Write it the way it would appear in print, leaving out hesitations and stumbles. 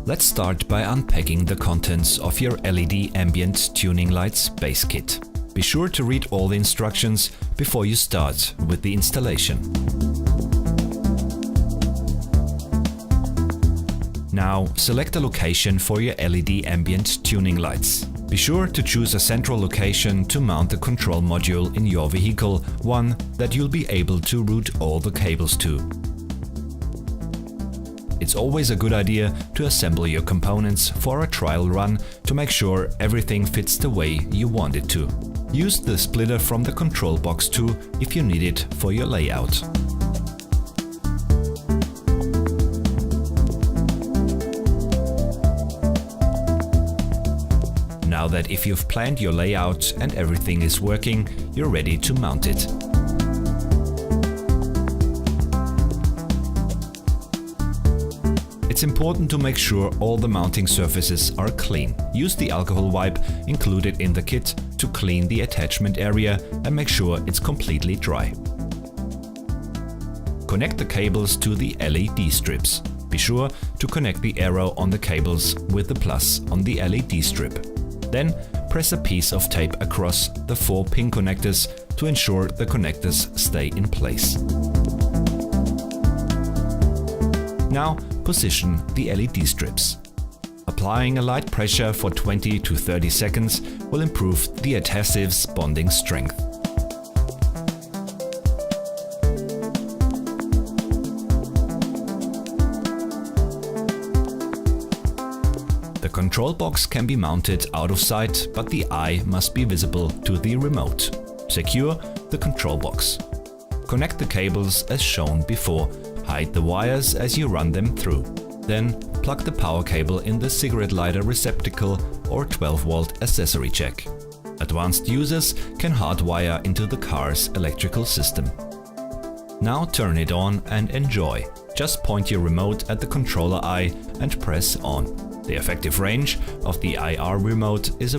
Let's start by unpacking the contents of your LED ambient tuning lights base kit. Be sure to read all the instructions before you start with the installation. Now select a location for your LED ambient tuning lights. Be sure to choose a central location to mount the control module in your vehicle, one that you'll be able to route all the cables to. It's always a good idea to assemble your components for a trial run to make sure everything fits the way you want it to. Use the splitter from the control box too if you need it for your layout. Now that if you've planned your layout and everything is working, you're ready to mount it. It's important to make sure all the mounting surfaces are clean. Use the alcohol wipe included in the kit to clean the attachment area and make sure it's completely dry. Connect the cables to the LED strips. Be sure to connect the arrow on the cables with the plus on the LED strip. Then press a piece of tape across the 4 pin connectors to ensure the connectors stay in place. Now position the LED strips. Applying a light pressure for 20 to 30 seconds will improve the adhesive's bonding strength. The control box can be mounted out of sight, but the eye must be visible to the remote. Secure the control box. Connect the cables as shown before. Hide the wires as you run them through. Then plug the power cable in the cigarette lighter receptacle or 12-volt accessory jack. Advanced users can hardwire into the car's electrical system. Now turn it on and enjoy. Just point your remote at the controller eye and press on. The effective range of the IR remote is